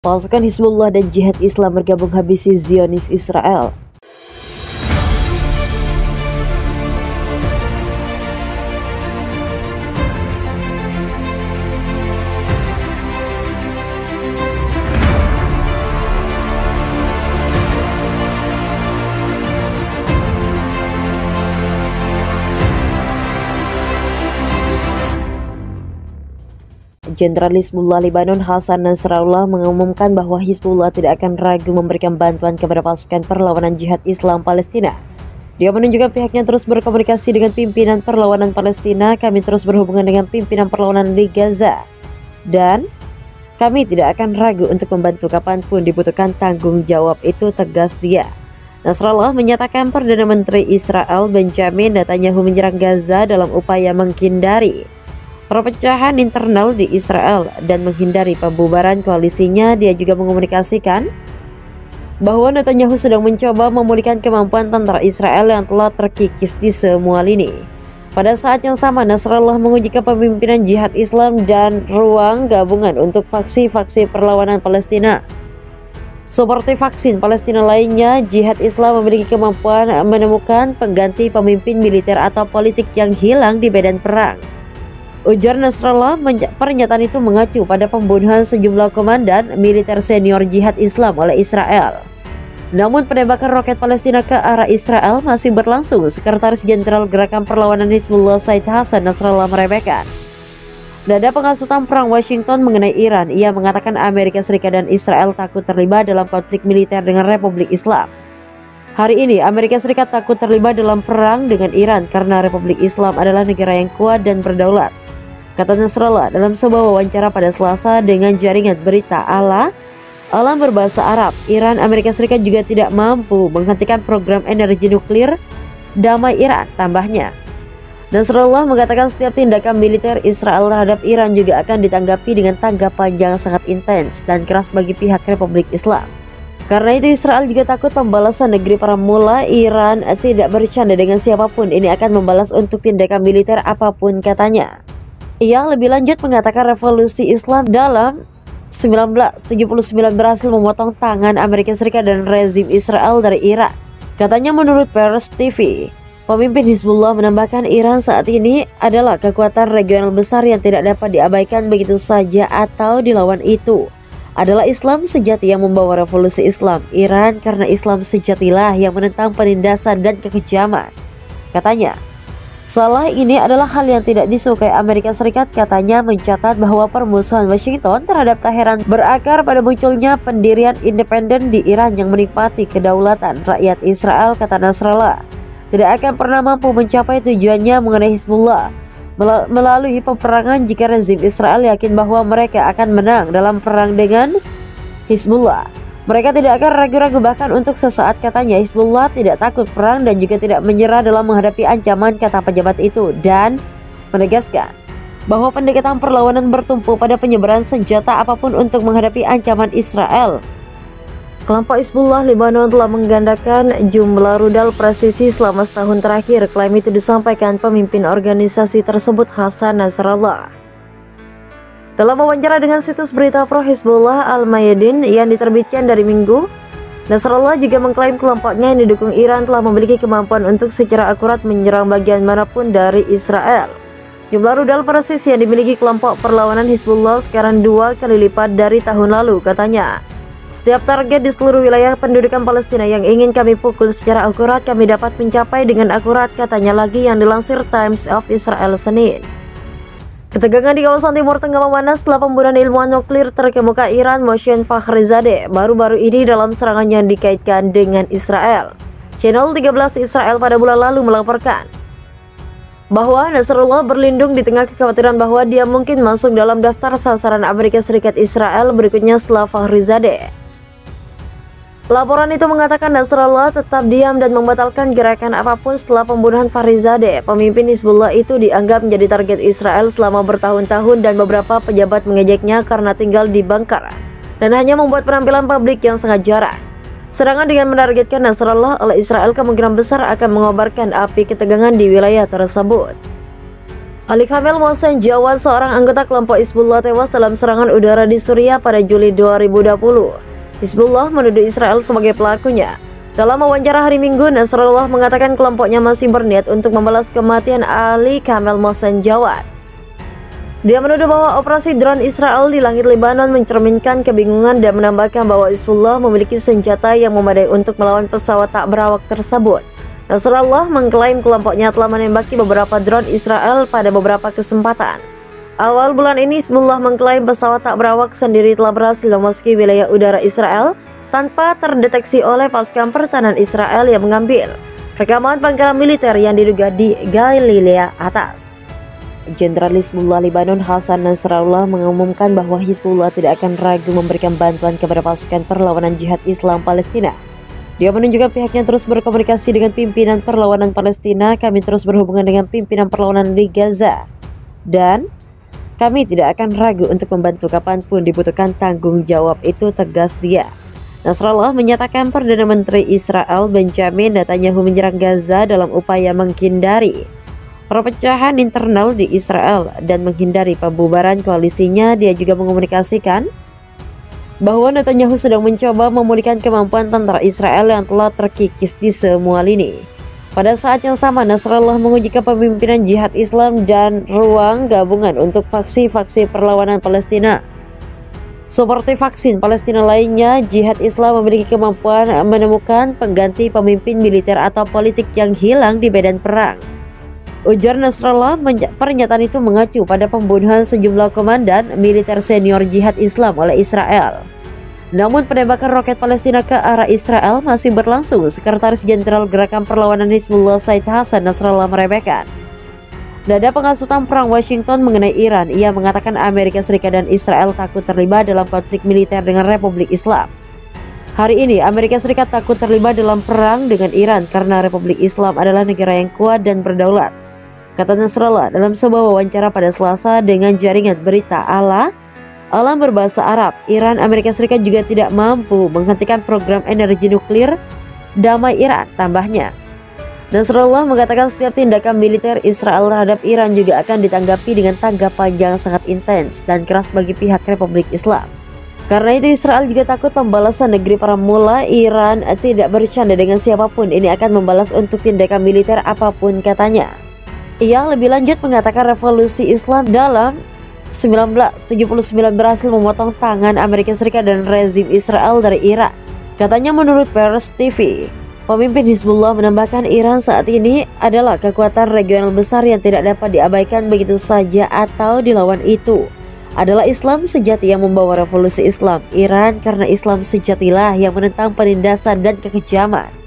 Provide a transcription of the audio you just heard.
Pasukan Hizbullah dan Jihad Islam bergabung habisi Zionis Israel. Jenderal Hizbullah Lebanon Hasan Nasrallah mengumumkan bahwa Hizbullah tidak akan ragu memberikan bantuan kepada pasukan perlawanan Jihad Islam Palestina. Dia menunjukkan pihaknya terus berkomunikasi dengan pimpinan perlawanan Palestina. Kami terus berhubungan dengan pimpinan perlawanan di Gaza. Dan kami tidak akan ragu untuk membantu kapanpun dibutuhkan tanggung jawab itu, tegas dia. Nasrallah menyatakan Perdana Menteri Israel Benjamin Netanyahu menyerang Gaza dalam upaya menghindari perpecahan internal di Israel dan menghindari pembubaran koalisinya. Dia juga mengomunikasikan bahwa Netanyahu sedang mencoba memulihkan kemampuan tentara Israel yang telah terkikis di semua lini. Pada saat yang sama, Nasrallah menguji kepemimpinan Jihad Islam dan ruang gabungan untuk faksi-faksi perlawanan Palestina. Seperti vaksin Palestina lainnya, Jihad Islam memiliki kemampuan menemukan pengganti pemimpin militer atau politik yang hilang di medan perang. Ujar Nasrallah. Pernyataan itu mengacu pada pembunuhan sejumlah komandan militer senior Jihad Islam oleh Israel. Namun penembakan roket Palestina ke arah Israel masih berlangsung. Sekretaris Jenderal Gerakan Perlawanan Hizbullah Said Hasan Nasrallah meremehkan nada penghasutan perang Washington mengenai Iran. Ia mengatakan Amerika Serikat dan Israel takut terlibat dalam konflik militer dengan Republik Islam. Hari ini Amerika Serikat takut terlibat dalam perang dengan Iran karena Republik Islam adalah negara yang kuat dan berdaulat, kata Nasrallah dalam sebuah wawancara pada Selasa dengan jaringan berita Alam berbahasa Arab. Iran, Amerika Serikat juga tidak mampu menghentikan program energi nuklir damai Iran, tambahnya. Nasrallah mengatakan setiap tindakan militer Israel terhadap Iran juga akan ditanggapi dengan tanggapan yang sangat intens dan keras bagi pihak Republik Islam. Karena itu Israel juga takut pembalasan negeri para mula. Iran tidak bercanda dengan siapapun, ini akan membalas untuk tindakan militer apapun, katanya. Ia lebih lanjut mengatakan revolusi Islam dalam 1979 berhasil memotong tangan Amerika Serikat dan rezim Israel dari Irak. Katanya menurut Pers TV, pemimpin Hizbullah menambahkan Iran saat ini adalah kekuatan regional besar yang tidak dapat diabaikan begitu saja atau dilawan. Itu adalah Islam sejati yang membawa revolusi Islam. Iran karena Islam sejatilah yang menentang penindasan dan kekejaman, katanya. Salah ini adalah hal yang tidak disukai Amerika Serikat, katanya, mencatat bahwa permusuhan Washington terhadap Teheran berakar pada munculnya pendirian independen di Iran yang menikmati kedaulatan rakyat Israel, kata Nasrallah. Tidak akan pernah mampu mencapai tujuannya mengenai Hizbullah melalui peperangan jika rezim Israel yakin bahwa mereka akan menang dalam perang dengan Hizbullah. Mereka tidak akan ragu-ragu bahkan untuk sesaat, katanya. Hizbullah tidak takut perang dan juga tidak menyerah dalam menghadapi ancaman, kata pejabat itu, dan menegaskan bahwa pendekatan perlawanan bertumpu pada penyebaran senjata apapun untuk menghadapi ancaman Israel. Kelompok Hizbullah Lebanon telah menggandakan jumlah rudal presisi selama setahun terakhir. Klaim itu disampaikan pemimpin organisasi tersebut, Hasan Nasrallah, dalam wawancara dengan situs berita pro Hizbullah Al-Mayadin yang diterbitkan dari Minggu. Nasrallah juga mengklaim kelompoknya yang didukung Iran telah memiliki kemampuan untuk secara akurat menyerang bagian manapun dari Israel. Jumlah rudal presisi yang dimiliki kelompok perlawanan Hizbullah sekarang 2 kali lipat dari tahun lalu, katanya. Setiap target di seluruh wilayah pendudukan Palestina yang ingin kami pukul secara akurat kami dapat mencapai dengan akurat, katanya lagi yang dilansir Times of Israel Senin. Ketegangan di kawasan Timur Tengah memanas setelah pembunuhan ilmuwan nuklir terkemuka Iran Mohsen Fakhrizadeh baru-baru ini dalam serangan yang dikaitkan dengan Israel. Channel 13 Israel pada bulan lalu melaporkan bahwa Nasrallah berlindung di tengah kekhawatiran bahwa dia mungkin masuk dalam daftar sasaran Amerika Serikat Israel berikutnya setelah Fakhrizadeh. Laporan itu mengatakan Nasrallah tetap diam dan membatalkan gerakan apapun setelah pembunuhan Fakhrizadeh. Pemimpin Hizbullah itu dianggap menjadi target Israel selama bertahun-tahun dan beberapa pejabat mengejeknya karena tinggal di bunker dan hanya membuat penampilan publik yang sangat jarang. Serangan dengan menargetkan Nasrallah oleh Israel kemungkinan besar akan mengobarkan api ketegangan di wilayah tersebut. Ali Kamel Mohsen Jawad, seorang anggota kelompok Hizbullah, tewas dalam serangan udara di Suriah pada Juli 2020. Hizbullah menuduh Israel sebagai pelakunya. Dalam wawancara hari Minggu, Nasrallah mengatakan kelompoknya masih berniat untuk membalas kematian Ali Kamel Mohsen Jawad. Dia menuduh bahwa operasi drone Israel di langit Lebanon mencerminkan kebingungan dan menambahkan bahwa Hizbullah memiliki senjata yang memadai untuk melawan pesawat tak berawak tersebut. Nasrallah mengklaim kelompoknya telah menembaki beberapa drone Israel pada beberapa kesempatan. Awal bulan ini, Hizbullah mengklaim pesawat tak berawak sendiri telah berhasil memasuki wilayah udara Israel tanpa terdeteksi oleh pasukan pertahanan Israel yang mengambil rekaman pangkalan militer yang diduga di Galilea atas. Jenderal Hizbullah Lebanon Hasan Nasrallah mengumumkan bahwa Hizbullah tidak akan ragu memberikan bantuan kepada pasukan perlawanan jihad Islam Palestina. Dia menunjukkan pihaknya terus berkomunikasi dengan pimpinan perlawanan Palestina. Kami terus berhubungan dengan pimpinan perlawanan di Gaza. Dan kami tidak akan ragu untuk membantu kapanpun dibutuhkan tanggung jawab, itu tegas dia. Nasrallah menyatakan Perdana Menteri Israel Benjamin Netanyahu menyerang Gaza dalam upaya menghindari perpecahan internal di Israel dan menghindari pembubaran koalisinya. Dia juga mengomunikasikan bahwa Netanyahu sedang mencoba memulihkan kemampuan tentara Israel yang telah terkikis di semua lini. Pada saat yang sama, Nasrallah menguji kepemimpinan jihad Islam dan ruang gabungan untuk faksi-faksi perlawanan Palestina. Seperti vaksin Palestina lainnya, jihad Islam memiliki kemampuan menemukan pengganti pemimpin militer atau politik yang hilang di medan perang. Ujar Nasrallah. Pernyataan itu mengacu pada pembunuhan sejumlah komandan militer senior jihad Islam oleh Israel. Namun penembakan roket Palestina ke arah Israel masih berlangsung. Sekretaris Jenderal Gerakan Perlawanan Hizbullah Said Hasan Nasrallah meremehkan nada penghasutan perang Washington mengenai Iran. Ia mengatakan Amerika Serikat dan Israel takut terlibat dalam konflik militer dengan Republik Islam. Hari ini Amerika Serikat takut terlibat dalam perang dengan Iran karena Republik Islam adalah negara yang kuat dan berdaulat, kata Nasrallah dalam sebuah wawancara pada Selasa dengan jaringan berita Alam berbahasa Arab. Iran, Amerika Serikat juga tidak mampu menghentikan program energi nuklir damai Iran, tambahnya. Nasrallah mengatakan setiap tindakan militer Israel terhadap Iran juga akan ditanggapi dengan tanggapan yang sangat intens dan keras bagi pihak Republik Islam. Karena itu Israel juga takut pembalasan negeri para mula. Iran tidak bercanda dengan siapapun, ini akan membalas untuk tindakan militer apapun, katanya. Ia lebih lanjut mengatakan revolusi Islam dalam 1979 berhasil memotong tangan Amerika Serikat dan rezim Israel dari Irak. Katanya menurut Pers TV, pemimpin Hizbullah menambahkan Iran saat ini adalah kekuatan regional besar yang tidak dapat diabaikan begitu saja atau dilawan. Itu adalah Islam sejati yang membawa revolusi Islam. Iran karena Islam sejatilah yang menentang penindasan dan kekejaman.